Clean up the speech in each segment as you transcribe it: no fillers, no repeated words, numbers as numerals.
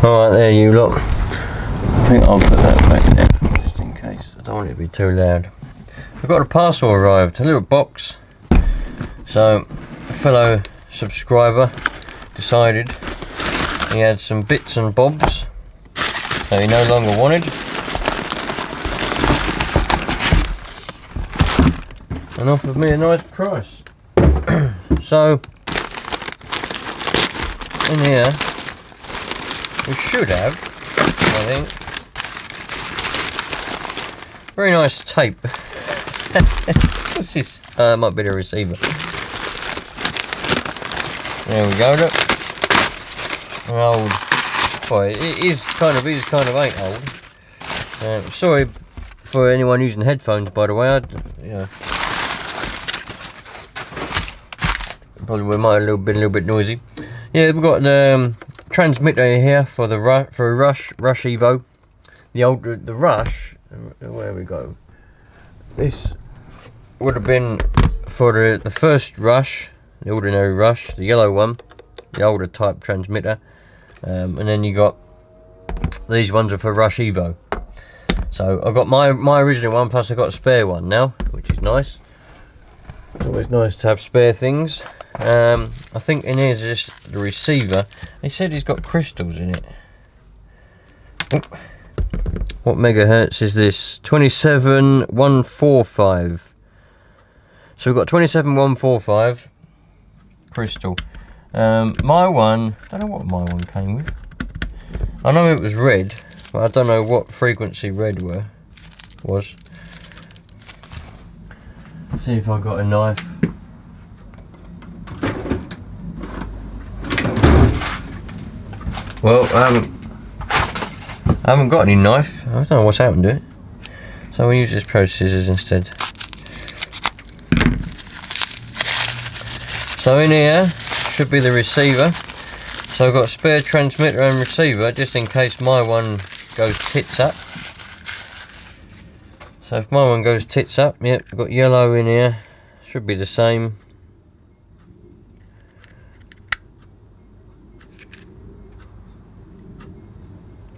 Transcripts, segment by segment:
Alright, there you look. I think I'll put that back there, just in case. I don't want it to be too loud. I've got a parcel arrived, a little box. So, a fellow subscriber decided he had some bits and bobs that he no longer wanted. And offered me a nice price. So, in here, we should have, I think, very nice tape. What's this? It might be the receiver. There we go. Look, an old. Well, it is kind of ain't old. Sorry for anyone using headphones, by the way. Probably we might have been a little bit noisy. Yeah, we've got the transmitter here for the Rush Evo. The Rush. Where we go? This would have been for the first Rush, the ordinary Rush, the yellow one, the older type transmitter, and then you got these ones are for Rush Evo. So I've got my original one, plus I've got a spare one now, which is nice. It's always nice to have spare things. I think in here is just the receiver. They said it's got crystals in it. Oh. What megahertz is this? 27145. So we've got 27145 crystal. My one, I don't know what my one came with. I know it was red, but I don't know what frequency red was. See if I got a knife. Well, I haven't got any knife. I don't know what's happened to it. So we'll use this pro scissors instead. So in here should be the receiver. So I've got a spare transmitter and receiver just in case my one goes tits up. So if my one goes tits up, yep, I've got yellow in here. Should be the same.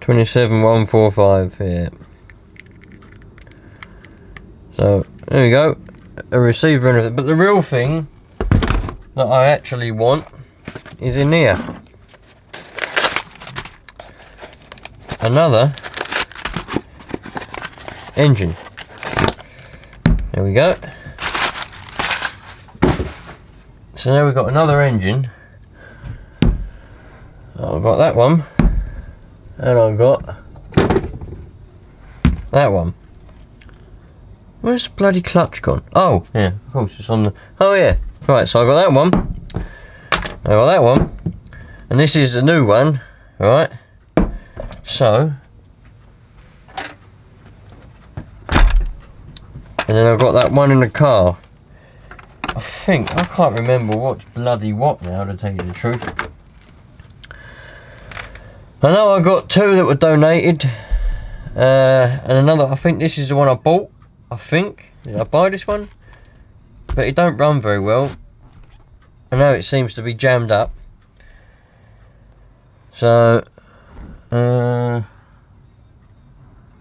$27,145, yeah. So there we go, a receiver and everything. But the real thing that I actually want is in here. Another engine. There we go. So now we've got another engine. I've got that one. And I've got that one. Where's the bloody clutch gone? Oh, yeah, of course it's on the... Oh, yeah. Right, so I got that one. I got that one. And this is the new one. Right. So... And then I've got that one in the car. I can't remember what's bloody what now, to tell you the truth. I know I got two that were donated, and another, I think this is the one I bought, I think. Did I buy this one? But it don't run very well. I know it seems to be jammed up. So, oh,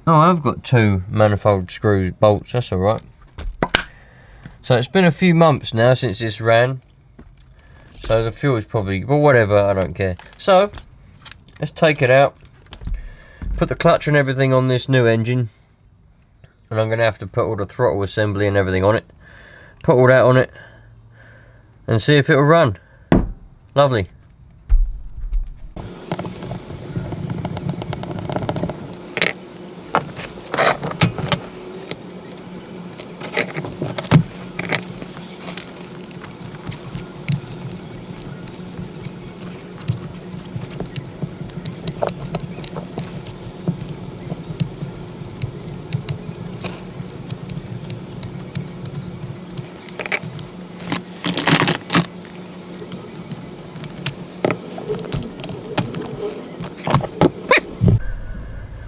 I've got two manifold screw bolts, that's alright. So it's been a few months now since this ran. So the fuel is probably, well, whatever, I don't care. So, let's take it out, put the clutch and everything on this new engine, and I'm going to have to put all the throttle assembly and everything on it, put all that on it, and see if it'll run. Lovely.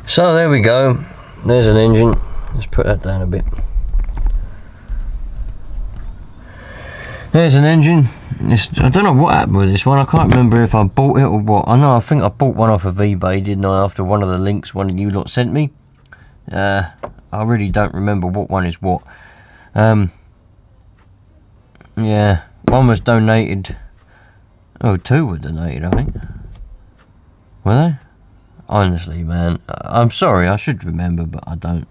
So there we go, there's an engine. Let's put that down a bit. There's an engine, I don't know what happened with this one. I can't remember if I bought it or what. I think I bought one off of eBay, didn't I, after one of the links one of you lot sent me. I really don't remember what one is what. Yeah, one was donated. Oh, two were donated, I think. Were they? Honestly, man, I'm sorry, I should remember, but I don't.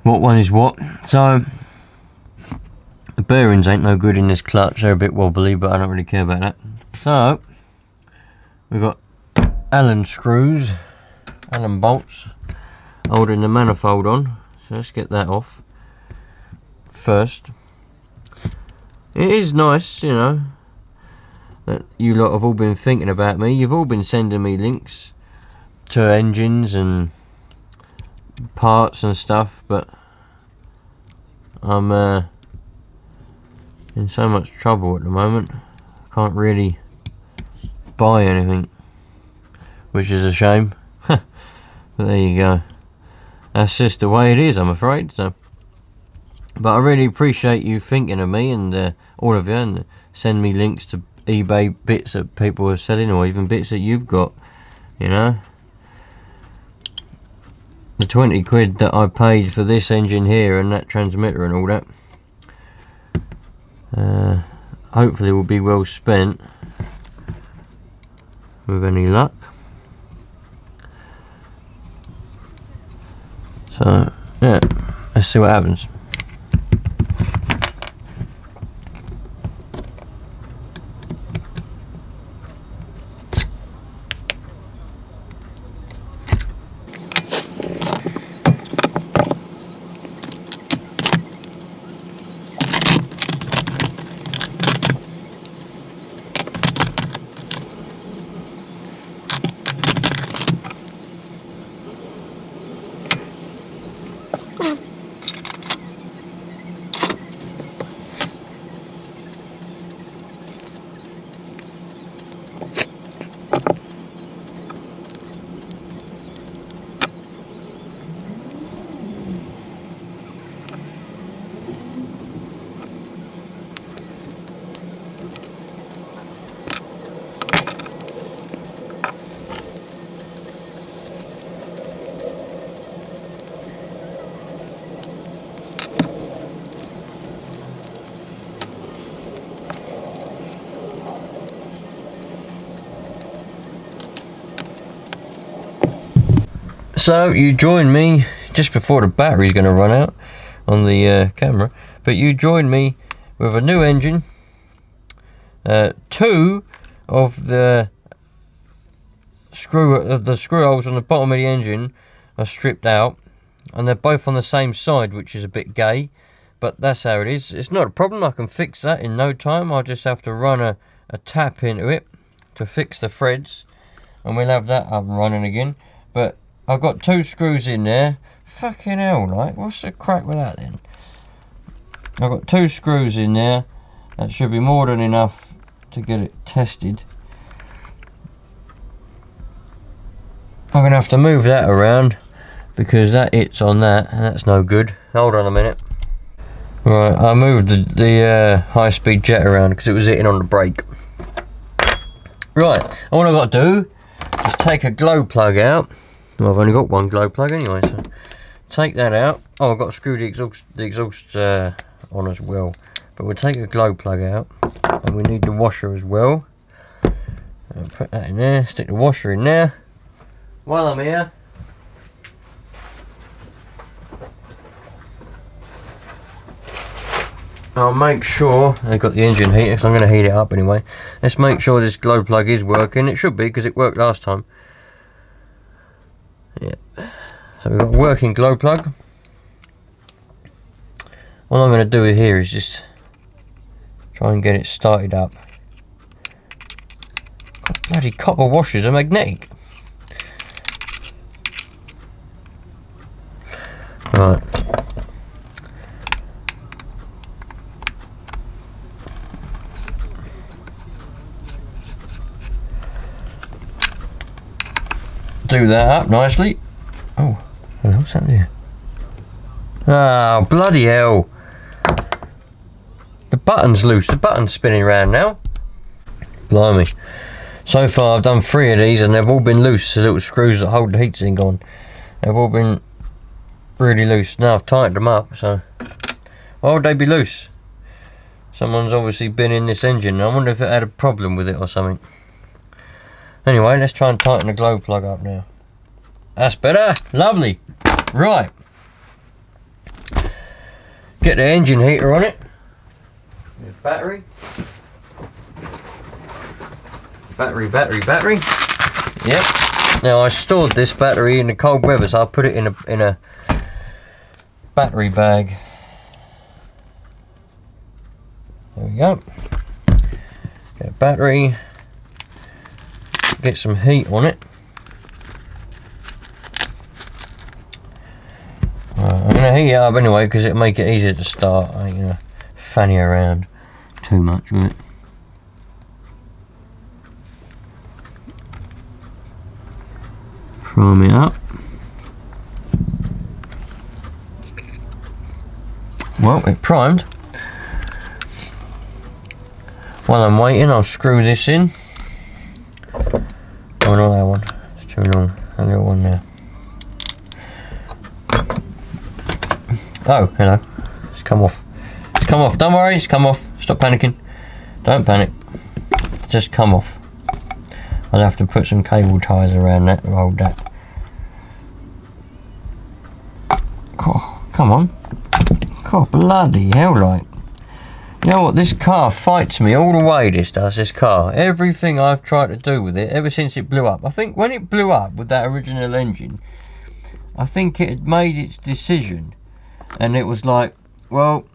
What one is what? So, the bearings ain't no good in this clutch. They're a bit wobbly, but I don't really care about that. So, we've got Allen screws, Allen bolts, holding the manifold on. So let's get that off first. It is nice, you know, that you lot have all been thinking about me. You've all been sending me links to engines and parts and stuff, but I'm in so much trouble at the moment. I can't really buy anything, which is a shame. But there you go. That's just the way it is, I'm afraid. So, but I really appreciate you thinking of me, and all of you, and send me links to eBay bits that people are selling, or even bits that you've got, you know. The 20 quid that I paid for this engine here and that transmitter and all that, hopefully will be well spent with any luck. So yeah, let's see what happens. So you join me just before the battery's going to run out on the camera, but you join me with a new engine. Two of the screw holes on the bottom of the engine are stripped out, and they're both on the same side, which is a bit gay, but that's how it is. It's not a problem. I can fix that in no time. I'll just have to run a tap into it to fix the threads, and we'll have that up and running again. But I've got two screws in there. Fucking hell, like, what's the crack with that then? I've got two screws in there. That should be more than enough to get it tested. I'm going to have to move that around because that hits on that, and that's no good. Hold on a minute. Right, I moved the high-speed jet around because it was hitting on the brake. Right, all I've got to do is take a glow plug out. Well, I've only got one glow plug anyway, so take that out. Oh, I've got to screw the exhaust on as well. But we'll take a glow plug out, and we need the washer as well. I'll put that in there, stick the washer in there. While I'm here, I'll make sure I've got the engine heater, because I'm going to heat it up anyway. Let's make sure this glow plug is working. It should be, because it worked last time. Yeah, so we've got a working glow plug. What I'm going to do here is just try and get it started up. God, bloody copper washers are magnetic. Right. Do that up nicely. Oh, what's happening here? Oh, bloody hell. The button's loose. The button's spinning around now. Blimey. So far I've done 3 of these and they've all been loose. The little screws that hold the heatsink on. They've all been really loose. Now I've tightened them up, so why would they be loose? Someone's obviously been in this engine. I wonder if it had a problem with it or something. Anyway, let's try and tighten the glow plug up now. That's better. Lovely. Right. Get the engine heater on it. Battery. Battery. Yep. Now I stored this battery in the cold weather, so I'll put it in a battery bag. There we go. Get a battery. Get some heat on it. I'm going to heat it up anyway because it'll make it easier to start. I ain't going to fanny around too much with it. Prime it up. Well, it primed. While I'm waiting, I'll screw this in. Oh, not that one. It's too long. That little one there. Oh, hello. It's come off. It's come off. Don't worry, it's come off. Stop panicking. Don't panic. It's just come off. I'll have to put some cable ties around that to hold that. Oh, come on. God, bloody hell, like. You know what, this car fights me all the way, this car. Everything I've tried to do with it, ever since it blew up. I think when it blew up with that original engine, I think it had made its decision. And it was like, well,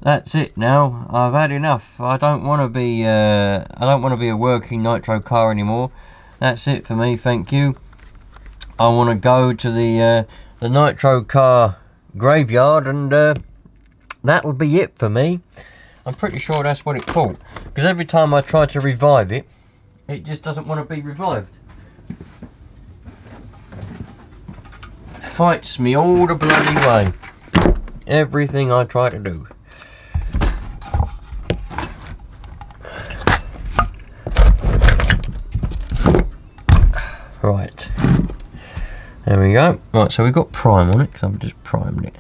that's it now. I've had enough. I don't want to be a working nitro car anymore. That's it for me, thank you. I want to go to the nitro car graveyard, and that'll be it for me. I'm pretty sure that's what it called, because every time I try to revive it, it just doesn't want to be revived. Fights me all the bloody way. Everything I try to do. Right. There we go. Right, so we've got prime on it, because I've just primed it.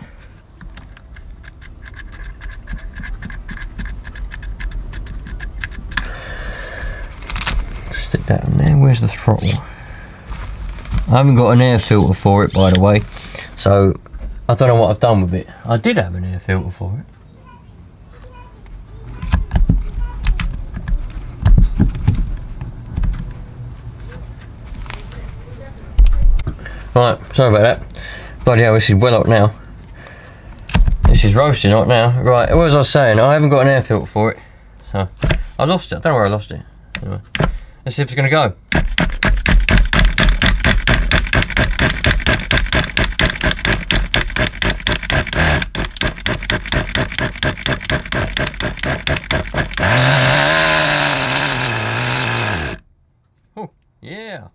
Stick that in there. Where's the throttle? I haven't got an air filter for it, by the way, so I don't know what I've done with it. I did have an air filter for it. Right, sorry about that. Bloody hell, this is well hot now. This is roasting hot now. Right, what was I saying? I haven't got an air filter for it. So, I lost it. I don't know where I lost it. Anyway, let's see if it's going to go. Oh, yeah.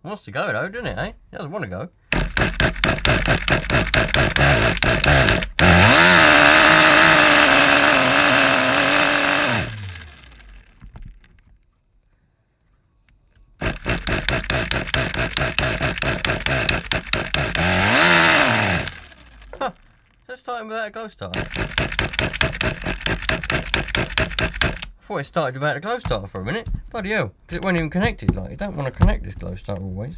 Wants to go though, doesn't it, eh? It doesn't want to go. Huh. Let's start with that glow starter. I thought it started without a glow starter for a minute. Bloody hell, because it wasn't even connected. Like, you don't want to connect this glow starter always.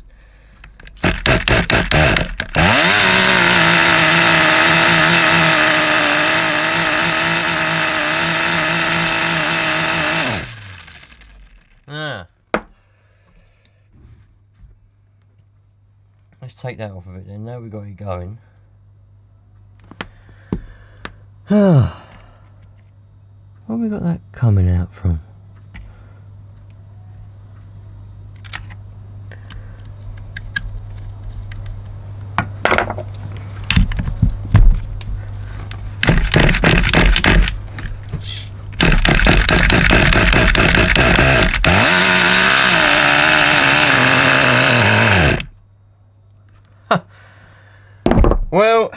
Ah. Let's take that off of it then. Now we've got it going. Where have we got that coming out from? Well,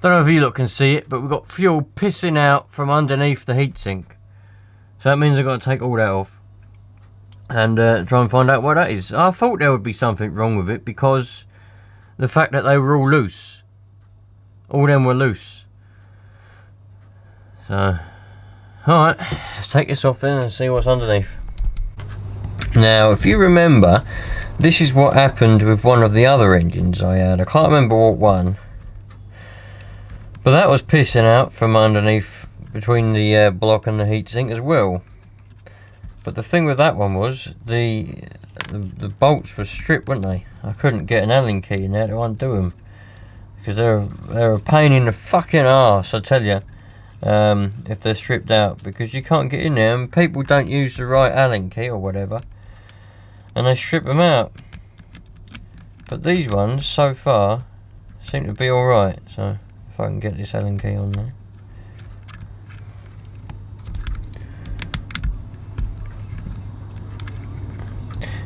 don't know if you lot can see it, but we've got fuel pissing out from underneath the heatsink. So that means I've got to take all that off and try and find out what that is. I thought there would be something wrong with it because the fact that they were all loose. All them were loose. So, alright, let's take this off then and see what's underneath. Now, if you remember, this is what happened with one of the other engines I had. I can't remember what one. But that was pissing out from underneath, between the block and the heatsink as well. But the thing with that one was, the bolts were stripped, weren't they? I couldn't get an Allen key in there to undo them. Because they're a pain in the fucking arse, I tell you. If they're stripped out. Because you can't get in there and people don't use the right Allen key or whatever. And they strip them out. But these ones, so far, seem to be alright. So, if I can get this Allen key on there.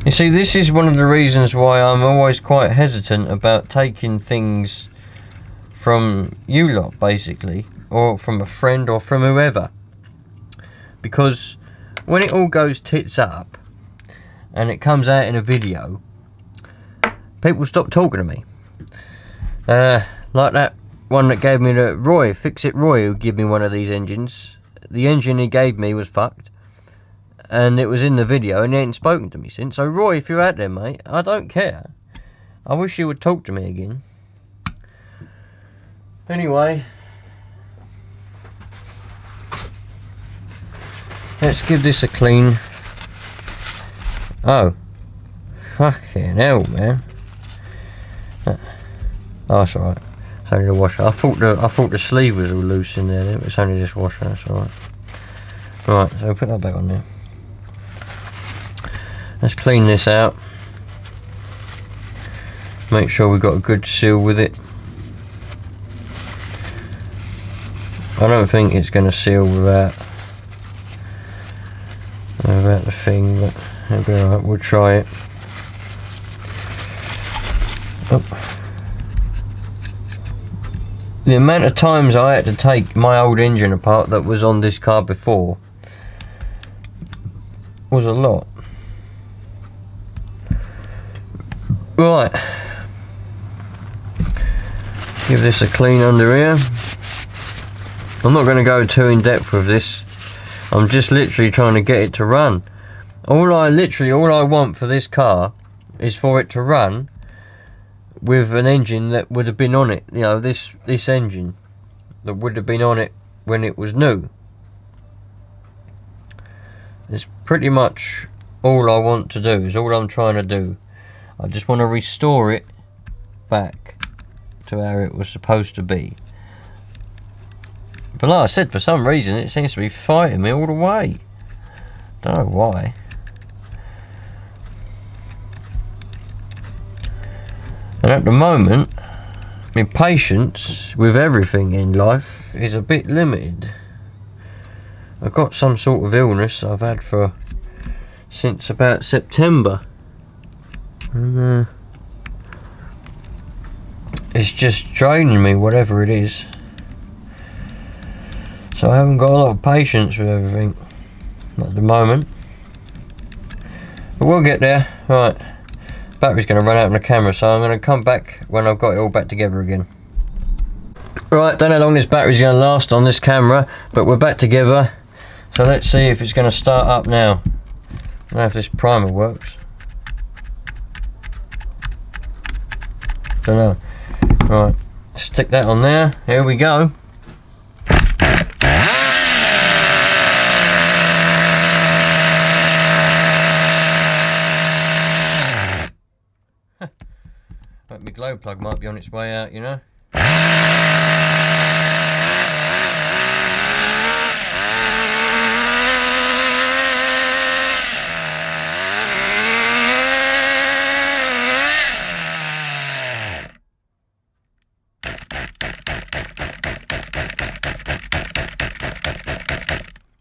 You see, this is one of the reasons why I'm always quite hesitant about taking things from you lot, basically, or from a friend or from whoever. Because when it all goes tits up and it comes out in a video, people stop talking to me. Like that one that gave me the Roy, Fix It Roy, who gave me one of these engines. The engine he gave me was fucked. And it was in the video and he ain't spoken to me since. So Roy, if you're out there, mate, I don't care. I wish you would talk to me again. Anyway, let's give this a clean. Oh, fucking hell, man. Oh, that's alright. It's only the washer. I thought the sleeve was all loose in there. It's only this washer. That's alright. Right, so we'll put that back on there. Let's clean this out. Make sure we've got a good seal with it. I don't think it's going to seal without the thing, but it'll be alright. We'll try it. Oh. The amount of times I had to take my old engine apart that was on this car before was a lot. Right, give this a clean under here. I'm not going to go too in depth with this. I'm just literally trying to get it to run. All I want for this car is for it to run with an engine that would have been on it. You know, this engine that would have been on it when it was new. It's pretty much all I want to do. Is all I'm trying to do. I just want to restore it back to how it was supposed to be. But like I said, for some reason it seems to be fighting me all the way. Don't know why. And at the moment, my patience with everything in life is a bit limited. I've got some sort of illness I've had since about September. And it's just draining me, whatever it is. So I haven't got a lot of patience with everything at the moment. But we'll get there. Right, battery's going to run out on the camera, so I'm going to come back when I've got it all back together again. Right, don't know how long this battery's going to last on this camera, but we're back together. So let's see if it's going to start up now. I don't know if this primer works. Don't know. Right, stick that on there. Here we go. My glow plug might be on its way out, you know.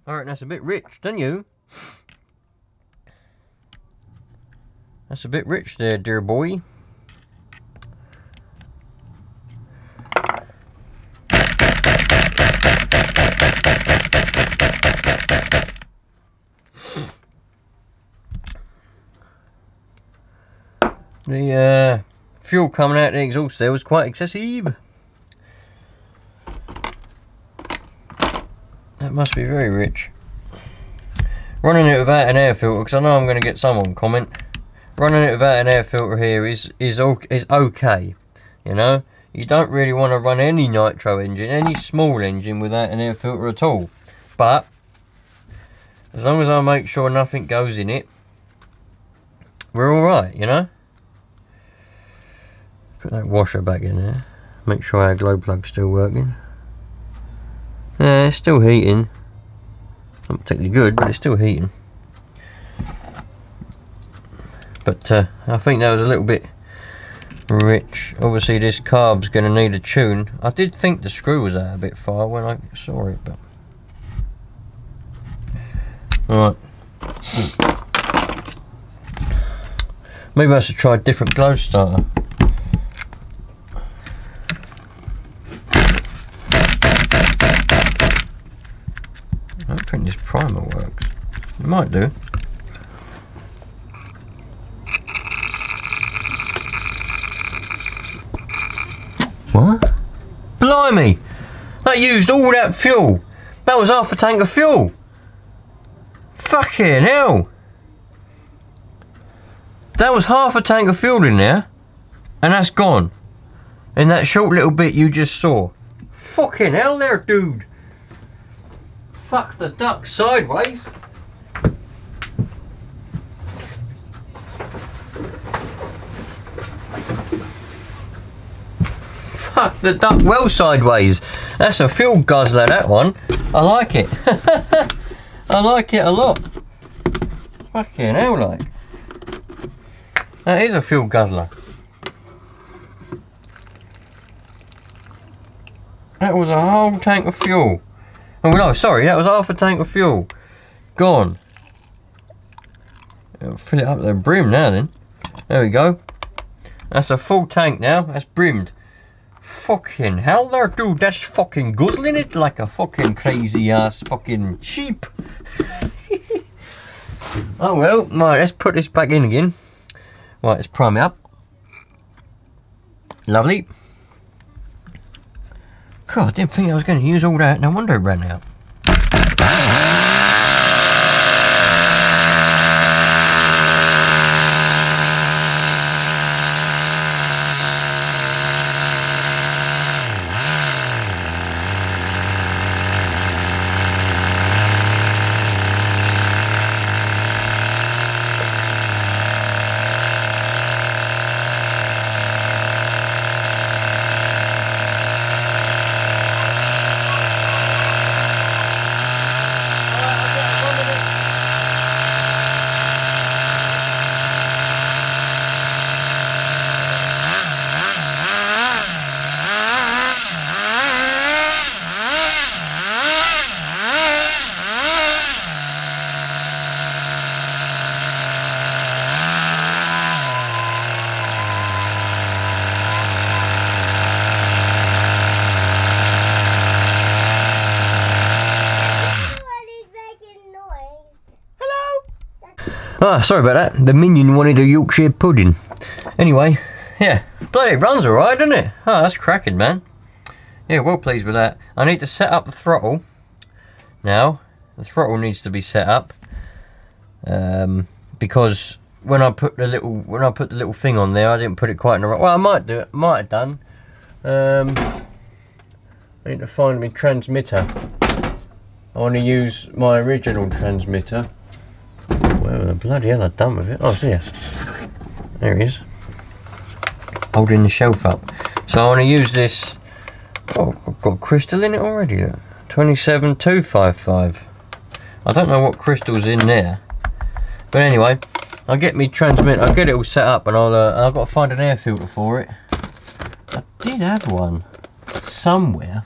Alright, that's a bit rich, don't you? That's a bit rich there, dear boy. the fuel coming out the exhaust there was quite excessive. That must be very rich. Running it without an air filter, because I know I'm going to get someone comment. Running it without an air filter here is okay. You know, you don't really want to run any nitro engine, any small engine, without an air filter at all. But as long as I make sure nothing goes in it, we're all right. You know. Put that washer back in there. Make sure our glow plug's still working. Yeah, it's still heating. Not particularly good, but it's still heating. But I think that was a little bit rich. Obviously this carb's going to need a tune. I did think the screw was out a bit far when I saw it, but... Alright. Maybe I should try a different glow starter. I don't think this primer works. It might do. What? Blimey! That used all that fuel! That was half a tank of fuel! Fucking hell! That was half a tank of fuel in there, and that's gone. In that short little bit you just saw. Fucking hell there, dude! Fuck the duck sideways. Fuck the duck well sideways. That's a fuel guzzler, that one. I like it. I like it a lot. Fucking hell, like. That is a fuel guzzler. That was a whole tank of fuel. Oh no, sorry, that was half a tank of fuel. Gone. I'll fill it up to the brim now then. There we go. That's a full tank now, that's brimmed. Fucking hell there, dude, that's fucking guzzling it like a fucking crazy ass fucking sheep. Oh well, right, let's put this back in again. Right, let's prime it up. Lovely. God, I didn't think I was going to use all that. No wonder it ran out. Ah, sorry about that. The minion wanted a Yorkshire pudding. Anyway, yeah, bloody runs alright, doesn't it? Oh, that's cracking, man. Yeah, well pleased with that. I need to set up the throttle. Now, the throttle needs to be set up because when I put the little thing on there, I didn't put it quite in the right. Well, I might do it. Might have done. I need to find my transmitter. I want to use my original transmitter. Where the bloody hell I've done with it? Oh, it's here. There it is. Holding the shelf up. So I want to use this. Oh, I've got crystal in it already. 27255. I don't know what crystal's in there. But anyway, I'll get me transmitter. I'll get it all set up, and I've got to find an air filter for it. I did have one somewhere.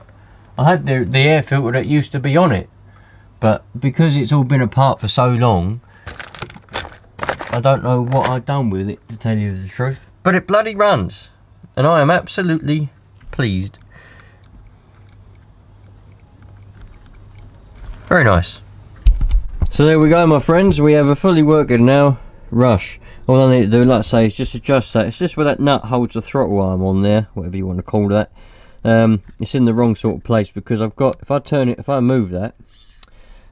I had the air filter that used to be on it, but because it's all been apart for so long, I don't know what I've done with it, to tell you the truth. But it bloody runs, and I am absolutely pleased. Very nice. So there we go, my friends. We have a fully working now Rush. All I need to do, like I say, is just adjust that. It's just where that nut holds the throttle arm on there, whatever you want to call that. It's in the wrong sort of place, because I've got, if I move that,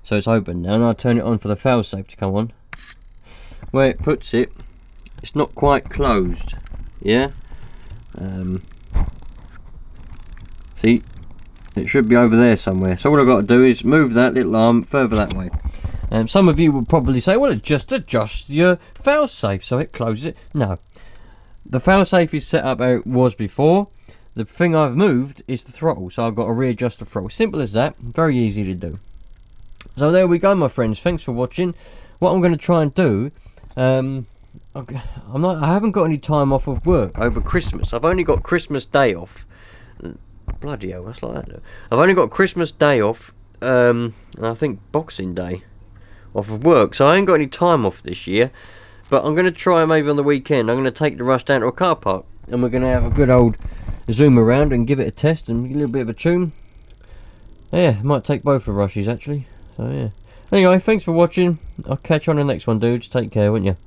so it's open now, and I turn it on for the failsafe to come on, where it puts it, it's not quite closed. Yeah. See, it should be over there somewhere. So all I've got to do is move that little arm further that way. Some of you will probably say, well, it just adjusts your failsafe so it closes it. No, the failsafe is set up how it was before. The thing I've moved is the throttle, so I've got to readjust the throttle. Simple as that. Very easy to do. So there we go, my friends. Thanks for watching. What I'm going to try and do, I haven't got any time off of work over Christmas. I've only got Christmas Day off. Bloody hell, what's like that? I've only got Christmas Day off, and I think Boxing Day off of work, so I ain't got any time off this year. But I'm going to try maybe on the weekend. I'm going to take the Rush down to a car park, and we're going to have a good old zoom around and give it a test and a little bit of a tune. Yeah, might take both of Rushies actually. So yeah. Anyway, thanks for watching. I'll catch you on the next one, dudes. Take care, won't you?